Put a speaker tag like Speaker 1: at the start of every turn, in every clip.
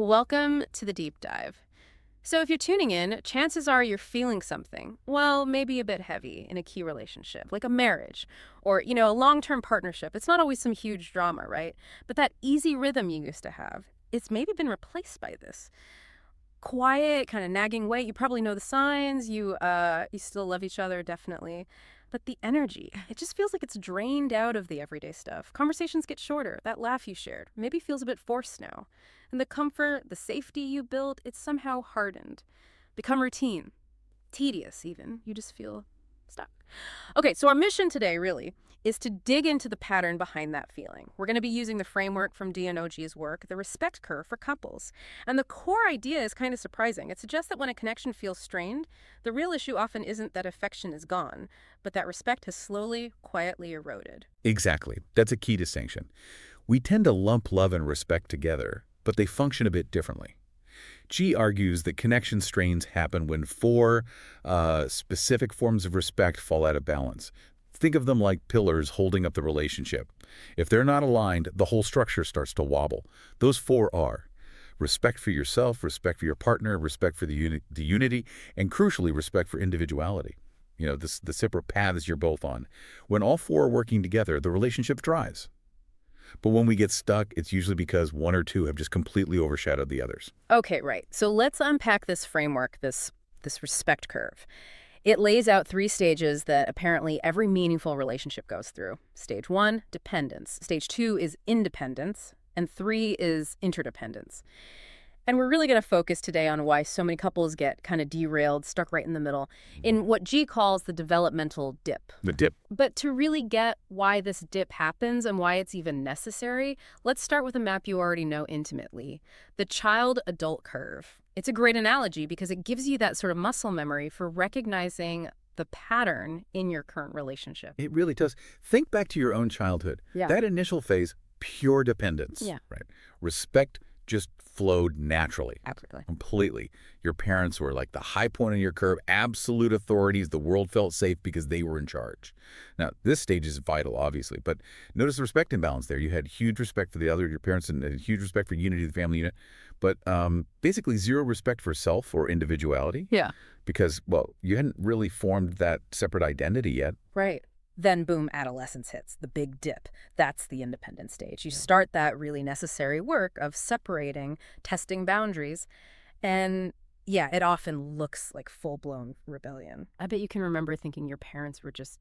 Speaker 1: Welcome to the deep dive. So, if you're tuning in, chances are you're feeling something, well, maybe a bit heavy in a key relationship, like a marriage or, a long term partnership. It's not always some huge drama, right? But that easy rhythm you used to have, it's maybe been replaced by this quiet, kind of nagging way. You probably know the signs. You still love each other, definitely. But the energy, it just feels like it's drained out of the everyday stuff. Conversations get shorter. That laugh you shared maybe feels a bit forced now. And the comfort, the safety you built, it's somehow hardened. Become routine. Tedious, even. You just feel stuck. Okay, so our mission today really is to dig into the pattern behind that feeling. We're going to be using the framework from DNOG's work, the respect curve for couples. And the core idea is kind of surprising. It suggests that when a connection feels strained, the real issue often isn't that affection is gone, but that respect has slowly, quietly eroded.
Speaker 2: Exactly. That's a key distinction. We tend to lump love and respect together, but they function a bit differently. G argues that connection strains happen when four specific forms of respect fall out of balance. Think of them like pillars holding up the relationship. If they're not aligned, the whole structure starts to wobble. Those four are respect for yourself, respect for your partner, respect for the unity, and crucially, respect for individuality. The separate paths you're both on. When all four are working together, the relationship thrives. But when we get stuck, it's usually because one or two have just completely overshadowed the others.
Speaker 1: Okay, right. So let's unpack this framework, this respect curve. It lays out three stages that apparently every meaningful relationship goes through. Stage one, dependence. Stage two is independence. And three is interdependence. And we're really going to focus today on why so many couples get kind of derailed, stuck right in the middle, in what G calls the developmental dip.
Speaker 2: The dip.
Speaker 1: But to really get why this dip happens and why it's even necessary, let's start with a map you already know intimately, the child-adult curve. It's a great analogy because it gives you that sort of muscle memory for recognizing the pattern in your current relationship.
Speaker 2: It really does. Think back to your own childhood.
Speaker 1: Yeah.
Speaker 2: That initial phase, pure dependence.
Speaker 1: Yeah.
Speaker 2: Right. Respect just flowed naturally.
Speaker 1: Absolutely.
Speaker 2: Completely. Your parents were like the high point on your curve, absolute authorities. The world felt safe because they were in charge. Now, this stage is vital, obviously, but notice the respect imbalance there. You had huge respect for the other, your parents, and huge respect for unity of the family unit, but basically zero respect for self or individuality.
Speaker 1: Yeah.
Speaker 2: Because, well, you hadn't really formed that separate identity yet.
Speaker 1: Right. Then, boom, adolescence hits, the big dip. That's the independent stage. You start that really necessary work of separating, testing boundaries, and yeah, it often looks like full-blown rebellion. I bet you can remember thinking your parents were just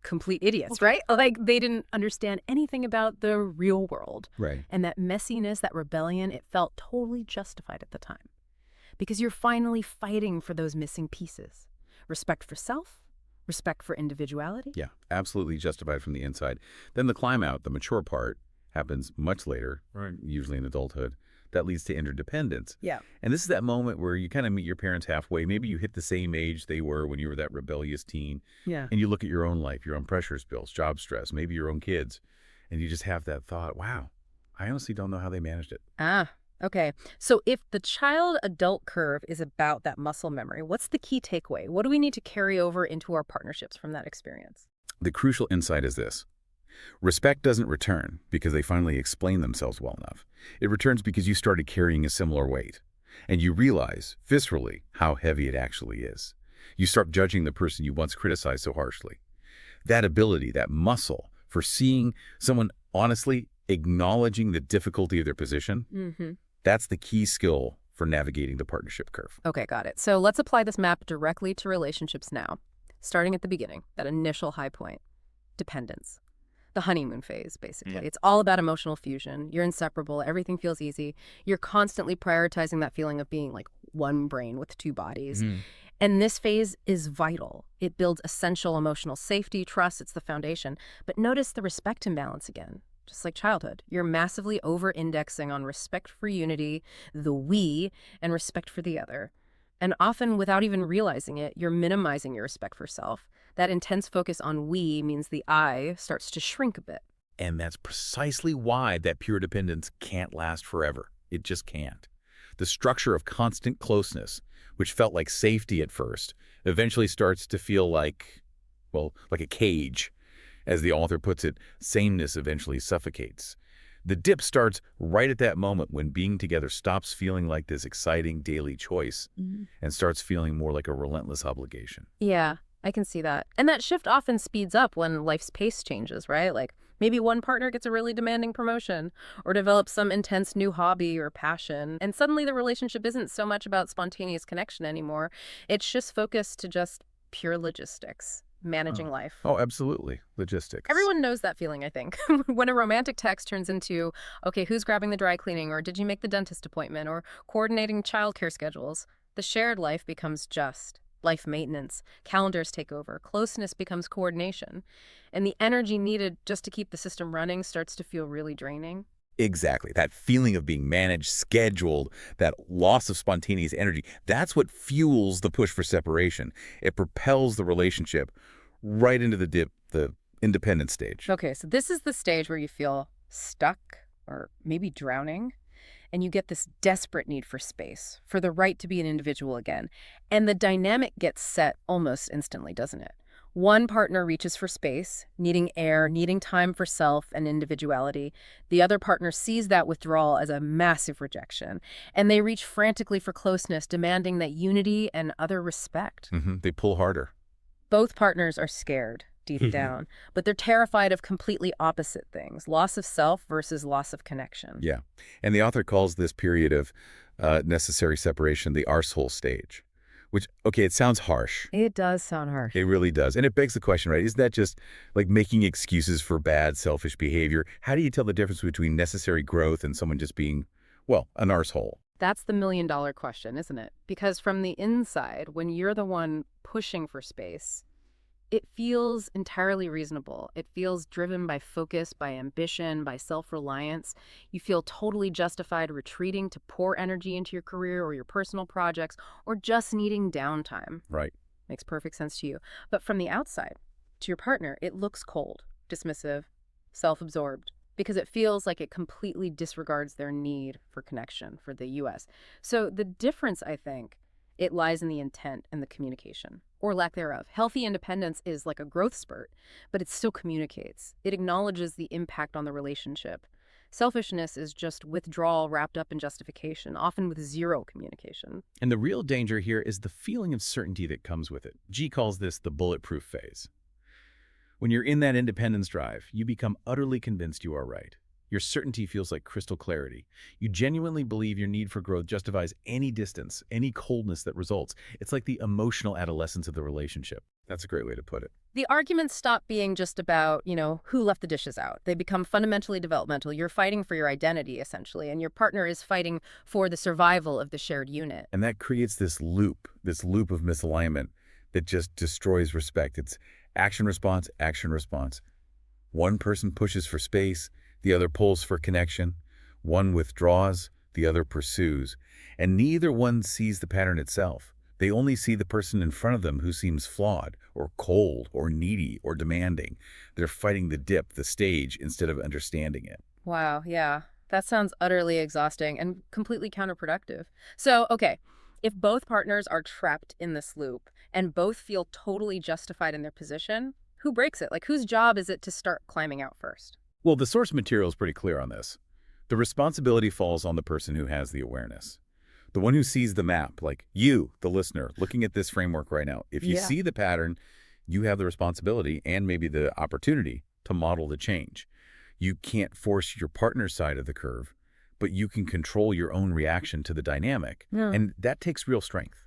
Speaker 1: complete idiots, right? Like they didn't understand anything about the real world.
Speaker 2: Right.
Speaker 1: And that messiness, that rebellion, it felt totally justified at the time. Because you're finally fighting for those missing pieces. Respect for self, respect for individuality.
Speaker 2: Yeah, absolutely justified from the inside. Then the climb out, the mature part, happens much later, right, usually in adulthood. That leads to interdependence.
Speaker 1: Yeah.
Speaker 2: And this is that moment where you kind of meet your parents halfway. Maybe you hit the same age they were when you were that rebellious teen.
Speaker 1: Yeah.
Speaker 2: And you look at your own life, your own pressures, bills, job stress, maybe your own kids. And you just have that thought, wow, I honestly don't know how they managed it.
Speaker 1: Okay, so if the child-adult curve is about that muscle memory, what's the key takeaway? What do we need to carry over into our partnerships from that experience?
Speaker 2: The crucial insight is this. Respect doesn't return because they finally explain themselves well enough. It returns because you started carrying a similar weight. And you realize, viscerally, how heavy it actually is. You start judging the person you once criticized so harshly. That ability, that muscle for seeing someone honestly acknowledging the difficulty of their position, that's the key skill for navigating the partnership curve.
Speaker 1: Okay, got it. So let's apply this map directly to relationships now, starting at the beginning, that initial high point, dependence. The honeymoon phase, basically.
Speaker 2: Yeah.
Speaker 1: It's all about emotional fusion. You're inseparable. Everything feels easy. You're constantly prioritizing that feeling of being like one brain with two bodies. And this phase is vital. It builds essential emotional safety, trust. It's the foundation. But notice the respect imbalance again. Just like childhood, you're massively over-indexing on respect for unity, the we, and respect for the other. And often, without even realizing it, you're minimizing your respect for self. That intense focus on we means the I starts to shrink a bit.
Speaker 2: And that's precisely why that pure dependence can't last forever. It just can't. The structure of constant closeness, which felt like safety at first, eventually starts to feel like, well, like a cage. As the author puts it, sameness eventually suffocates. The dip starts right at that moment when being together stops feeling like this exciting daily choice
Speaker 1: Mhm.
Speaker 2: and starts feeling more like a relentless obligation.
Speaker 1: Yeah, I can see that. And that shift often speeds up when life's pace changes, right? Like maybe one partner gets a really demanding promotion or develops some intense new hobby or passion. And suddenly the relationship isn't so much about spontaneous connection anymore. It's just focused to just pure logistics, managing
Speaker 2: Oh,
Speaker 1: life.
Speaker 2: oh, absolutely. Logistics.
Speaker 1: Everyone knows that feeling, I think. When a romantic text turns into, okay, who's grabbing the dry cleaning, or did you make the dentist appointment, or coordinating childcare schedules, the shared life becomes just life maintenance. Calendars take over. Closeness becomes coordination. And the energy needed just to keep the system running starts to feel really draining.
Speaker 2: Exactly. That feeling of being managed, scheduled, that loss of spontaneous energy, that's what fuels the push for separation. It propels the relationship right into the dip, the independent stage.
Speaker 1: Okay, so this is the stage where you feel stuck or maybe drowning. And you get this desperate need for space, for the right to be an individual again. And the dynamic gets set almost instantly, doesn't it? One partner reaches for space, needing air, needing time for self and individuality. The other partner sees that withdrawal as a massive rejection, and they reach frantically for closeness, demanding that unity and other respect.
Speaker 2: They pull harder.
Speaker 1: Both partners are scared deep down, but they're terrified of completely opposite things, loss of self versus loss of connection.
Speaker 2: Yeah. And the author calls this period of necessary separation the arsehole stage, which, okay, it sounds harsh.
Speaker 1: It does sound harsh.
Speaker 2: It really does. And it begs the question, right? Isn't that just like making excuses for bad, selfish behavior? How do you tell the difference between necessary growth and someone just being, well, an arsehole?
Speaker 1: That's the million-dollar question, isn't it? Because from the inside, when you're the one pushing for space, it feels entirely reasonable. It feels driven by focus, by ambition, by self-reliance. You feel totally justified retreating to pour energy into your career or your personal projects or just needing downtime.
Speaker 2: Right.
Speaker 1: Makes perfect sense to you. But from the outside, to your partner, it looks cold, dismissive, self-absorbed, because it feels like it completely disregards their need for connection for the US. So the difference, I think, it lies in the intent and the communication, or lack thereof. Healthy independence is like a growth spurt, but it still communicates. It acknowledges the impact on the relationship. Selfishness is just withdrawal wrapped up in justification, often with zero communication.
Speaker 2: And the real danger here is the feeling of certainty that comes with it. G calls this the bulletproof phase. When you're in that independence drive, you become utterly convinced you are right. Your certainty feels like crystal clarity. You genuinely believe your need for growth justifies any distance, any coldness that results. It's like the emotional adolescence of the relationship. That's a great way to put it.
Speaker 1: The arguments stop being just about, who left the dishes out. They become fundamentally developmental. You're fighting for your identity, essentially, and your partner is fighting for the survival of the shared unit.
Speaker 2: And that creates this loop of misalignment that just destroys respect. It's action, response, action, response. One person pushes for space, the other pulls for connection. One withdraws, the other pursues. And neither one sees the pattern itself. They only see the person in front of them who seems flawed, or cold, or needy, or demanding. They're fighting the dip, the stage, instead of understanding it.
Speaker 1: Wow, yeah. That sounds utterly exhausting and completely counterproductive. So, okay, if both partners are trapped in this loop and both feel totally justified in their position, who breaks it? Like, whose job is it to start climbing out first?
Speaker 2: Well, the source material is pretty clear on this. The responsibility falls on the person who has the awareness. The one who sees the map, like you, the listener, looking at this framework right now. If you
Speaker 1: Yeah.
Speaker 2: see the pattern, you have the responsibility and maybe the opportunity to model the change. You can't force your partner's side of the curve, but you can control your own reaction to the dynamic.
Speaker 1: Yeah.
Speaker 2: And that takes real strength.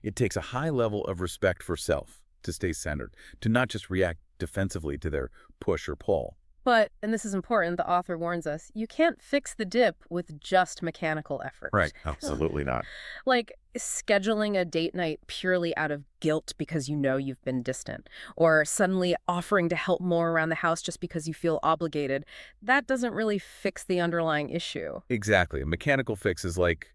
Speaker 2: It takes a high level of respect for self to stay centered, to not just react defensively to their push or pull.
Speaker 1: But, and this is important, the author warns us, you can't fix the dip with just mechanical effort.
Speaker 2: Absolutely not.
Speaker 1: Like scheduling a date night purely out of guilt because you know you've been distant, or suddenly offering to help more around the house just because you feel obligated. That doesn't really fix the underlying issue.
Speaker 2: Exactly. A mechanical fix is like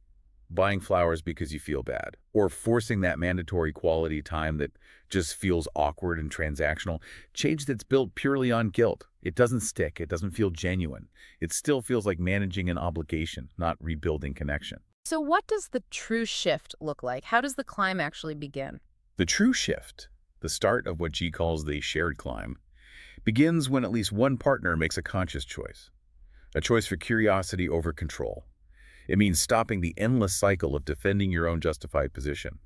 Speaker 2: buying flowers because you feel bad, or forcing that mandatory quality time that just feels awkward and transactional. Change that's built purely on guilt. It doesn't stick. It doesn't feel genuine. It still feels like managing an obligation, not rebuilding connection.
Speaker 1: So what does the true shift look like? How does the climb actually begin?
Speaker 2: The true shift, the start of what G calls the shared climb, begins when at least one partner makes a conscious choice. a choice for curiosity over control. It means stopping the endless cycle of defending your own justified position.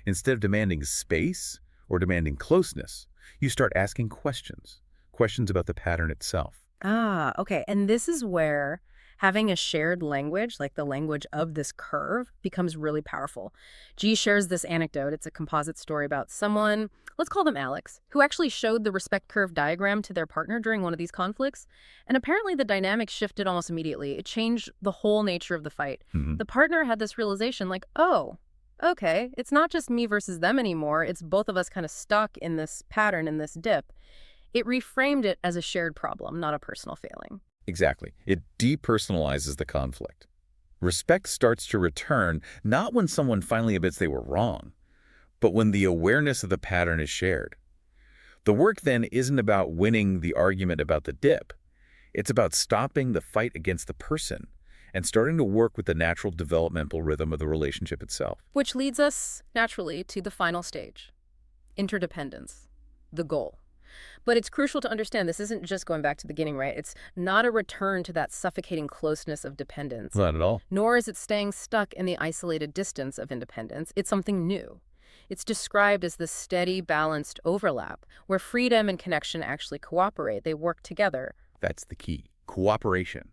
Speaker 2: Instead of demanding space or demanding closeness, you start asking questions, questions about the pattern itself.
Speaker 1: Ah, okay. And this is where having a shared language, like the language of this curve, becomes really powerful. G shares this anecdote. It's a composite story about someone, let's call them Alex, who actually showed the respect curve diagram to their partner during one of these conflicts. And apparently the dynamic shifted almost immediately. It changed the whole nature of the fight.
Speaker 2: Mhm.
Speaker 1: The partner had this realization like, oh, okay, it's not just me versus them anymore. It's both of us kind of stuck in this pattern, in this dip. It reframed it as a shared problem, not a personal failing.
Speaker 2: Exactly. It depersonalizes the conflict. Respect starts to return not when someone finally admits they were wrong, but when the awareness of the pattern is shared. The work then isn't about winning the argument about the dip. It's about stopping the fight against the person and starting to work with the natural developmental rhythm of the relationship itself.
Speaker 1: Which leads us, naturally, to the final stage, interdependence, the goal. But it's crucial to understand this isn't just going back to the beginning, right? It's not a return to that suffocating closeness of dependence,
Speaker 2: Not at all.
Speaker 1: nor is it staying stuck in the isolated distance of independence. It's something new. It's described as the steady, balanced overlap, where freedom and connection actually cooperate. They work together.
Speaker 2: That's the key. Cooperation.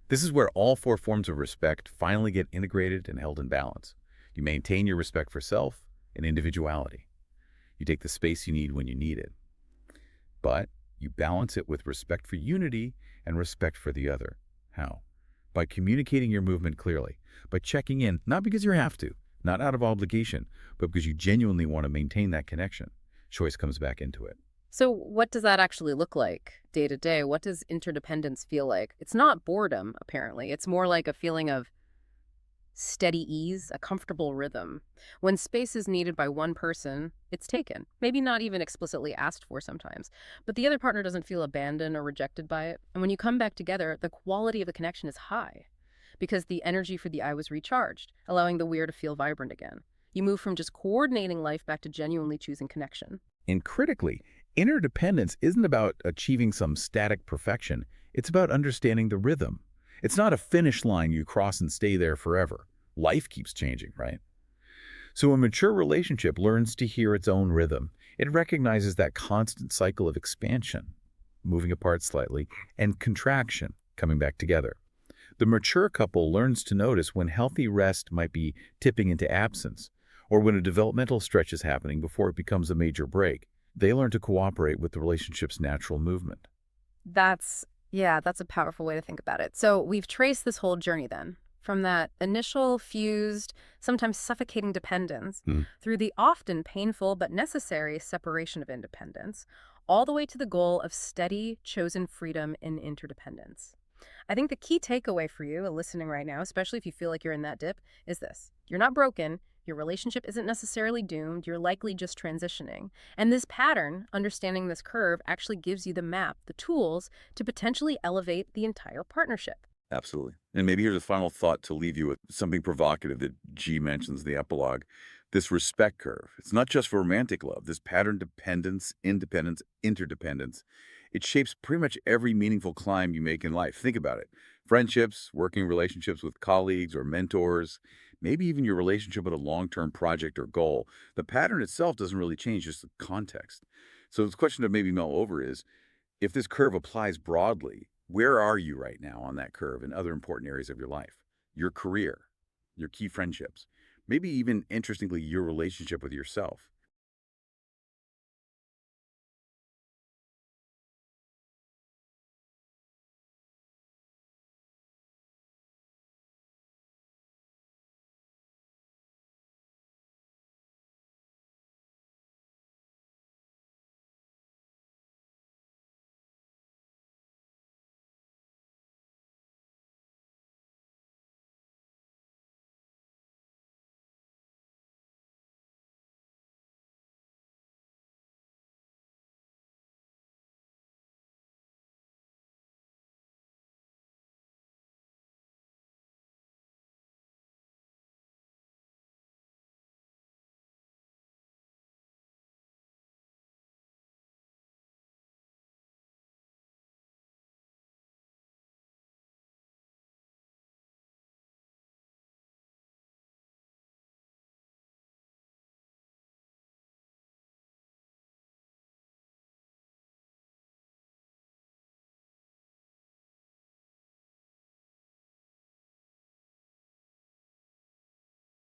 Speaker 2: This is where all four forms of respect finally get integrated and held in balance. You maintain your respect for self and individuality. You take the space you need when you need it. But you balance it with respect for unity and respect for the other. How? By communicating your movement clearly, by checking in, not because you have to, not out of obligation, but because you genuinely want to maintain that connection. Choice comes back into it.
Speaker 1: So what does that actually look like day to day? What does interdependence feel like? It's not boredom, apparently. It's more like a feeling of steady ease, a comfortable rhythm. When space is needed by one person, it's taken. Maybe not even explicitly asked for sometimes, but the other partner doesn't feel abandoned or rejected by it. And when you come back together, the quality of the connection is high because the energy for the eye was recharged, allowing the weir to feel vibrant again. You move from just coordinating life back to genuinely choosing connection.
Speaker 2: And critically, interdependence isn't about achieving some static perfection. It's about understanding the rhythm. It's not a finish line you cross and stay there forever. Life keeps changing, right? So a mature relationship learns to hear its own rhythm. It recognizes that constant cycle of expansion, moving apart slightly, and contraction, coming back together. The mature couple learns to notice when healthy rest might be tipping into absence, or when a developmental stretch is happening before it becomes a major break. They learn to cooperate with the relationship's natural movement.
Speaker 1: That's a powerful way to think about it. So we've traced this whole journey then, from that initial fused, sometimes suffocating dependence, through the often painful but necessary separation of independence, all the way to the goal of steady, chosen freedom in interdependence. I think the key takeaway for you listening right now, especially if you feel like you're in that dip, is this. You're not broken. Your relationship isn't necessarily doomed. You're likely just transitioning. And this pattern, understanding this curve, actually gives you the map, the tools to potentially elevate the entire partnership.
Speaker 3: Absolutely. And maybe here's a final thought to leave you with something provocative that G mentions in the epilogue. This respect curve. It's not just for romantic love. This pattern dependence, independence, interdependence. It shapes pretty much every meaningful climb you make in life. Think about it. Friendships, working relationships with colleagues or mentors, maybe even your relationship with a long-term project or goal. The pattern itself doesn't really change, just the context. So the question to maybe mull over is, if this curve applies broadly, where are you right now on that curve in other important areas of your life? Your career, your key friendships, maybe even, interestingly, your relationship with yourself.